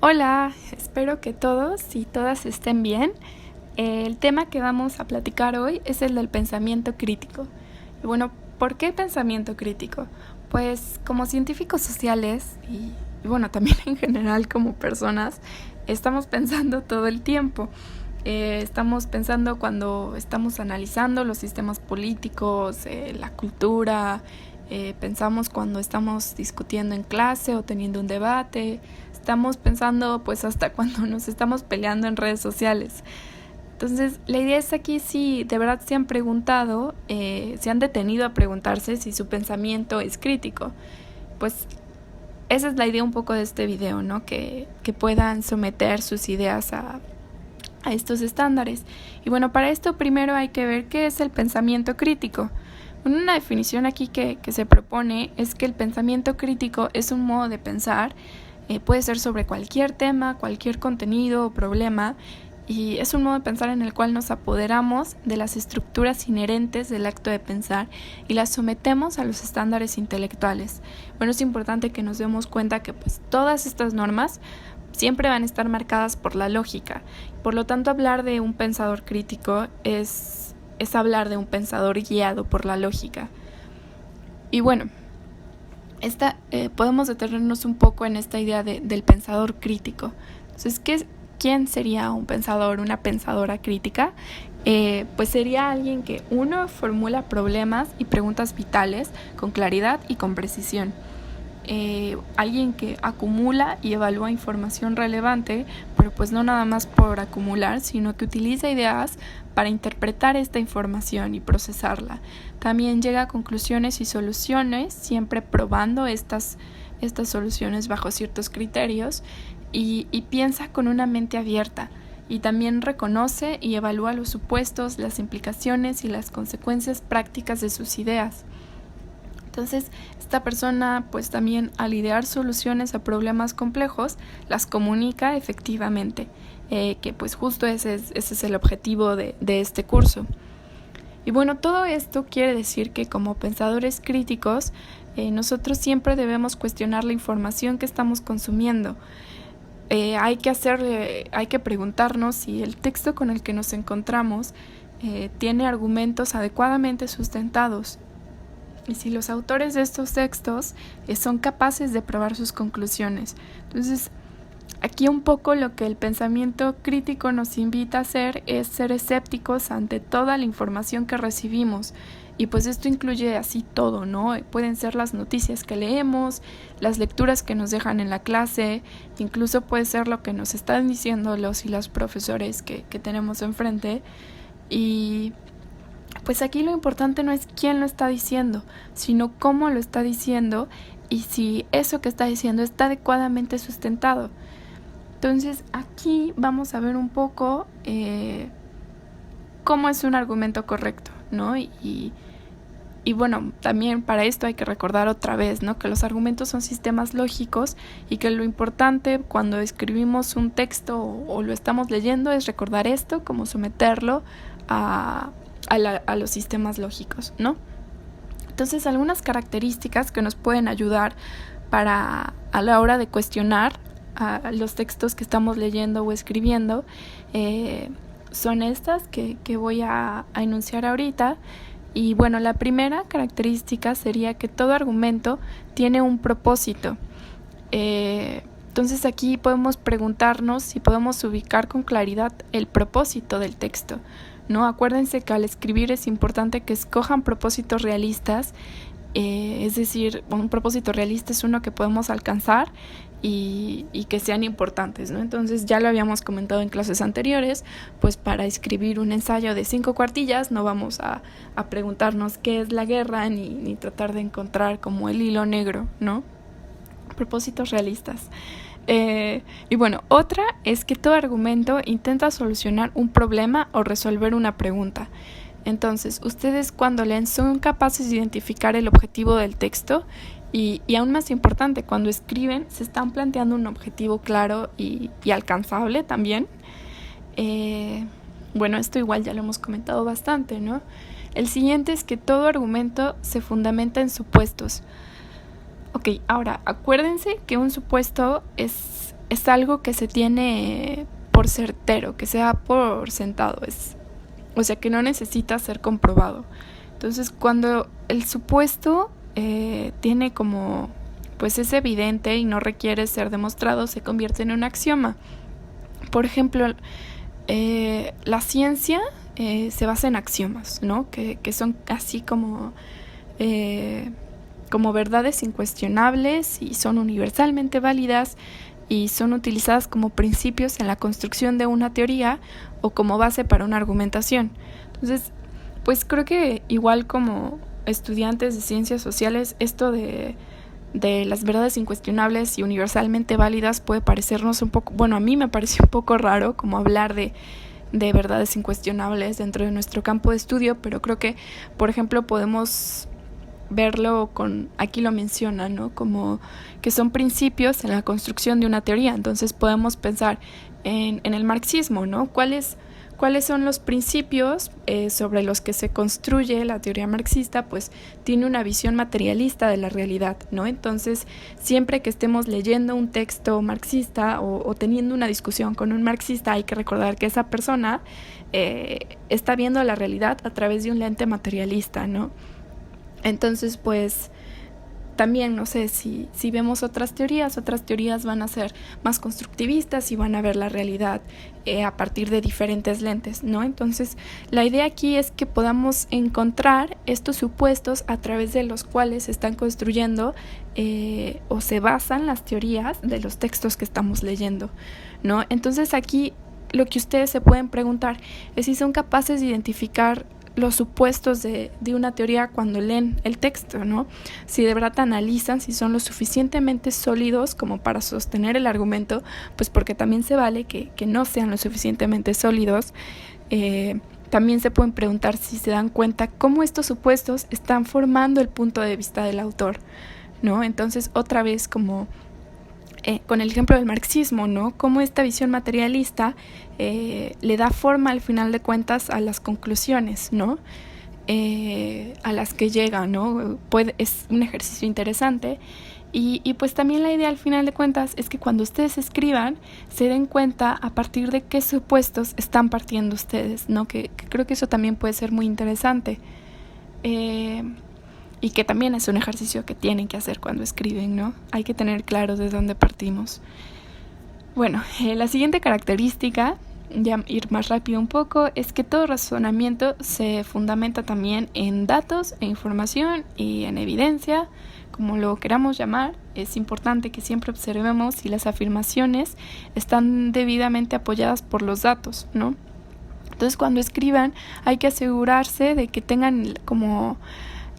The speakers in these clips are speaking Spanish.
Hola, espero que todos y todas estén bien. El tema que vamos a platicar hoy es el del pensamiento crítico. Y bueno, ¿por qué pensamiento crítico? Pues como científicos sociales y bueno, también en general como personas, estamos pensando todo el tiempo. Estamos pensando cuando estamos analizando los sistemas políticos, la cultura, pensamos cuando estamos discutiendo en clase o teniendo un debate, estamos pensando pues hasta cuando nos estamos peleando en redes sociales. Entonces la idea es aquí si de verdad se han preguntado, se han detenido a preguntarse si su pensamiento es crítico. Pues esa es la idea un poco de este video, ¿no? Que puedan someter sus ideas a estos estándares. Y bueno, para esto primero hay que ver qué es el pensamiento crítico. Una definición aquí que se propone es que el pensamiento crítico es un modo de pensar, puede ser sobre cualquier tema, cualquier contenido o problema, y es un modo de pensar en el cual nos apoderamos de las estructuras inherentes del acto de pensar y las sometemos a los estándares intelectuales. Bueno, es importante que nos demos cuenta que pues todas estas normas siempre van a estar marcadas por la lógica. Por lo tanto, hablar de un pensador crítico es hablar de un pensador guiado por la lógica. Y bueno, podemos detenernos un poco en esta idea del pensador crítico. Entonces, ¿quién sería un pensador, una pensadora crítica? Pues sería alguien que, uno, formula problemas y preguntas vitales con claridad y con precisión. Alguien que acumula y evalúa información relevante, pero pues no nada más por acumular, sino que utiliza ideas para interpretar esta información y procesarla. También llega a conclusiones y soluciones, siempre probando estas soluciones bajo ciertos criterios y piensa con una mente abierta. Y también reconoce y evalúa los supuestos, las implicaciones y las consecuencias prácticas de sus ideas. Entonces, esta persona, pues también al idear soluciones a problemas complejos, las comunica efectivamente, que pues justo ese es el objetivo de este curso. Y bueno, todo esto quiere decir que como pensadores críticos, nosotros siempre debemos cuestionar la información que estamos consumiendo. Hay que preguntarnos si el texto con el que nos encontramos tiene argumentos adecuadamente sustentados. Y si los autores de estos textos son capaces de probar sus conclusiones. Entonces, aquí un poco lo que el pensamiento crítico nos invita a hacer es ser escépticos ante toda la información que recibimos. Y pues esto incluye así todo, ¿no? Pueden ser las noticias que leemos, las lecturas que nos dejan en la clase, incluso puede ser lo que nos están diciendo los y las profesores que tenemos enfrente. Y pues aquí lo importante no es quién lo está diciendo, sino cómo lo está diciendo y si eso que está diciendo está adecuadamente sustentado. Entonces aquí vamos a ver un poco cómo es un argumento correcto, ¿no? Y bueno, también para esto hay que recordar otra vez, ¿no? Que los argumentos son sistemas lógicos y que lo importante cuando escribimos un texto o lo estamos leyendo es recordar esto, como someterlo a los sistemas lógicos, ¿no? Entonces, algunas características que nos pueden ayudar a la hora de cuestionar a los textos que estamos leyendo o escribiendo son estas que voy a enunciar ahorita. Y bueno, la primera característica sería que todo argumento tiene un propósito. Entonces aquí podemos preguntarnos si podemos ubicar con claridad el propósito del texto, ¿no? Acuérdense que al escribir es importante que escojan propósitos realistas, es decir, un propósito realista es uno que podemos alcanzar y que sean importantes, ¿no? Entonces ya lo habíamos comentado en clases anteriores, pues para escribir un ensayo de 5 cuartillas no vamos a preguntarnos qué es la guerra ni tratar de encontrar como el hilo negro, ¿no? Propósitos realistas. Y bueno, otra es que todo argumento intenta solucionar un problema o resolver una pregunta. Entonces, ustedes cuando leen son capaces de identificar el objetivo del texto y aún más importante, cuando escriben se están planteando un objetivo claro y alcanzable también. Bueno, esto igual ya lo hemos comentado bastante, ¿no? El siguiente es que todo argumento se fundamenta en supuestos. Ok, ahora acuérdense que un supuesto es es algo que se tiene por certero, que se da por sentado, o sea, que no necesita ser comprobado. Entonces, cuando el supuesto tiene como, pues es evidente y no requiere ser demostrado, se convierte en un axioma. Por ejemplo, la ciencia se basa en axiomas, ¿no? Que son así como verdades incuestionables y son universalmente válidas y son utilizadas como principios en la construcción de una teoría o como base para una argumentación. Entonces, pues creo que igual como estudiantes de ciencias sociales, esto de las verdades incuestionables y universalmente válidas puede parecernos un poco, bueno, a mí me parece un poco raro como hablar de verdades incuestionables dentro de nuestro campo de estudio, pero creo que, por ejemplo, podemos verlo aquí lo menciona, ¿no? Como que son principios en la construcción de una teoría. Entonces podemos pensar en el marxismo, ¿no? ¿Cuáles son los principios sobre los que se construye la teoría marxista? Pues tiene una visión materialista de la realidad, ¿no? Entonces, siempre que estemos leyendo un texto marxista o teniendo una discusión con un marxista, hay que recordar que esa persona está viendo la realidad a través de un lente materialista, ¿no? Entonces, pues también, no sé, si vemos otras teorías van a ser más constructivistas y van a ver la realidad a partir de diferentes lentes, ¿no? Entonces, la idea aquí es que podamos encontrar estos supuestos a través de los cuales se están construyendo o se basan las teorías de los textos que estamos leyendo, ¿no? Entonces, aquí lo que ustedes se pueden preguntar es si son capaces de identificar los supuestos de una teoría cuando leen el texto, ¿no? Si de verdad analizan si son lo suficientemente sólidos como para sostener el argumento, pues porque también se vale que no sean lo suficientemente sólidos. También se pueden preguntar si se dan cuenta cómo estos supuestos están formando el punto de vista del autor, ¿no? Entonces, otra vez como con el ejemplo del marxismo, ¿no? Cómo esta visión materialista le da forma al final de cuentas a las conclusiones, ¿no? A las que llega, ¿no? Es un ejercicio interesante y pues también la idea al final de cuentas es que cuando ustedes escriban se den cuenta a partir de qué supuestos están partiendo ustedes, ¿no? Que creo que eso también puede ser muy interesante. Y que también es un ejercicio que tienen que hacer cuando escriben, ¿no? Hay que tener claro de dónde partimos. Bueno, la siguiente característica, ya ir más rápido un poco, es que todo razonamiento se fundamenta también en datos, en información y en evidencia, como lo queramos llamar. Es importante que siempre observemos si las afirmaciones están debidamente apoyadas por los datos, ¿no? Entonces, cuando escriban, hay que asegurarse de que tengan como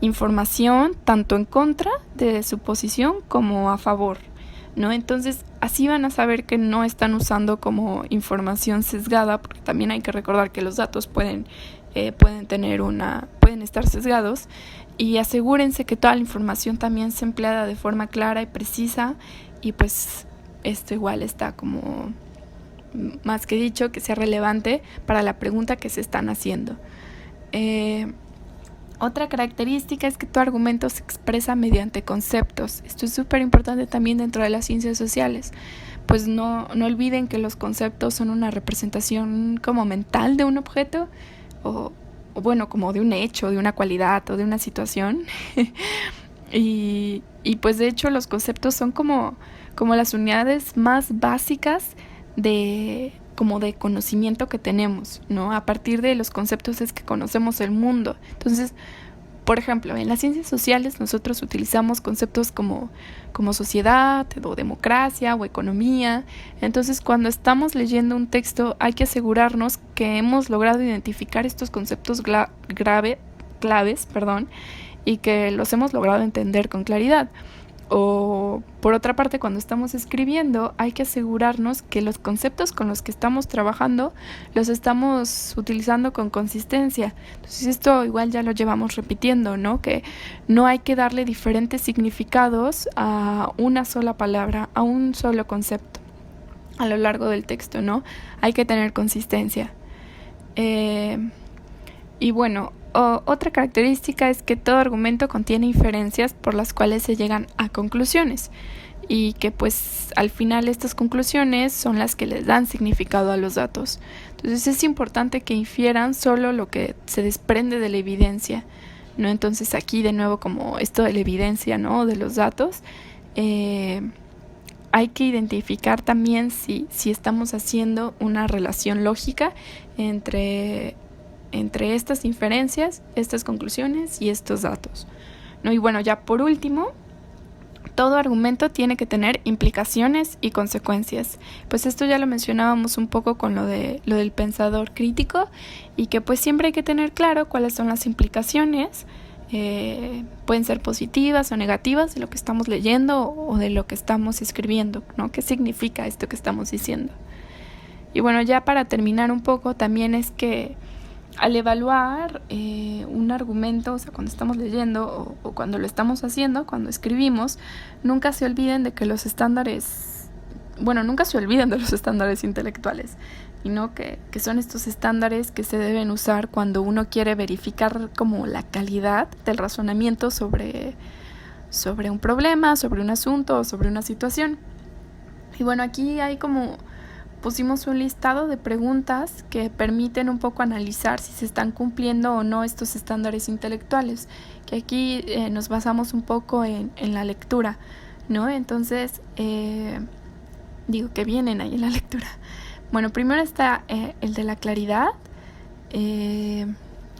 información tanto en contra de su posición como a favor, ¿no? Entonces, así van a saber que no están usando como información sesgada, porque también hay que recordar que los datos pueden estar sesgados, y asegúrense que toda la información también sea empleada de forma clara y precisa, y pues esto igual está como más que dicho, que sea relevante para la pregunta que se están haciendo. Otra característica es que tu argumento se expresa mediante conceptos. Esto es súper importante también dentro de las ciencias sociales. Pues no olviden que los conceptos son una representación como mental de un objeto o bueno, como de un hecho, de una cualidad o de una situación. y pues de hecho los conceptos son como las unidades más básicas de conocimiento que tenemos, ¿no? A partir de los conceptos es que conocemos el mundo. Entonces, por ejemplo, en las ciencias sociales nosotros utilizamos conceptos como sociedad o democracia o economía. Entonces, cuando estamos leyendo un texto hay que asegurarnos que hemos logrado identificar estos conceptos claves, y que los hemos logrado entender con claridad. O por otra parte, cuando estamos escribiendo hay que asegurarnos que los conceptos con los que estamos trabajando los estamos utilizando con consistencia. Entonces esto igual ya lo llevamos repitiendo, ¿no? Que no hay que darle diferentes significados a una sola palabra, a un solo concepto a lo largo del texto, ¿no? Hay que tener consistencia. Y bueno, otra característica es que todo argumento contiene inferencias por las cuales se llegan a conclusiones. y que pues al final estas conclusiones son las que les dan significado a los datos. Entonces es importante que infieran solo lo que se desprende de la evidencia, ¿no? Entonces aquí de nuevo como esto de la evidencia, ¿no? De los datos, hay que identificar también si estamos haciendo una relación lógica entre estas inferencias, estas conclusiones y estos datos, ¿no? Y bueno, ya por último, todo argumento tiene que tener implicaciones y consecuencias. Pues esto ya lo mencionábamos un poco con lo del pensador crítico, y que pues siempre hay que tener claro cuáles son las implicaciones. Pueden ser positivas o negativas de lo que estamos leyendo o de lo que estamos escribiendo, ¿no? ¿Qué significa esto que estamos diciendo? Y bueno, ya para terminar un poco, también es que al evaluar un argumento, o sea, cuando estamos leyendo o cuando lo estamos haciendo, cuando escribimos, nunca se olviden de que los estándares, nunca se olviden de los estándares intelectuales, sino que son estos estándares que se deben usar cuando uno quiere verificar como la calidad del razonamiento sobre un problema, sobre un asunto, sobre una situación. Y bueno, aquí hay como pusimos un listado de preguntas que permiten un poco analizar si se están cumpliendo o no estos estándares intelectuales, que aquí nos basamos un poco en la lectura, ¿no? Entonces, digo que vienen ahí en la lectura. Bueno, primero está el de la claridad.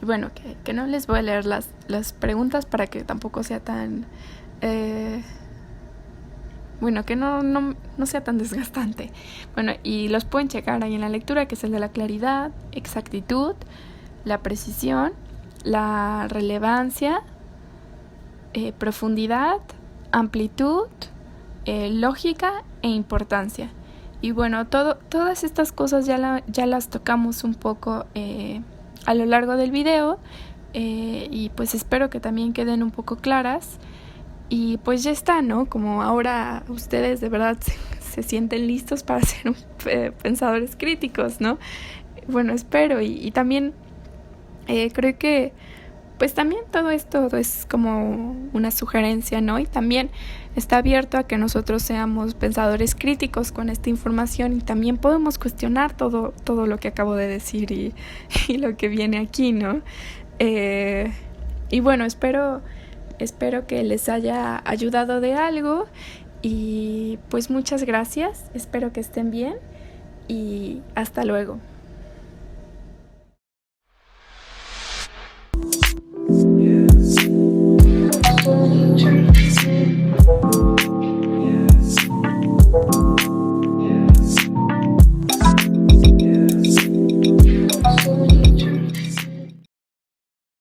Bueno, que no les voy a leer las preguntas para que tampoco sea tan... que no sea tan desgastante. Bueno, y los pueden checar ahí en la lectura, que es el de la claridad, exactitud, la precisión, la relevancia, profundidad, amplitud, lógica e importancia. Y bueno, todas estas cosas ya las tocamos un poco a lo largo del video, y pues espero que también queden un poco claras. Y pues ya está, ¿no? Como ahora ustedes de verdad se sienten listos para ser pensadores críticos, ¿no? Bueno, espero. Y también creo que pues también todo esto es como una sugerencia, ¿no? Y también está abierto a que nosotros seamos pensadores críticos con esta información, y también podemos cuestionar todo lo que acabo de decir y lo que viene aquí, ¿no? Y bueno, espero que les haya ayudado de algo, y pues muchas gracias, espero que estén bien y hasta luego. Yes.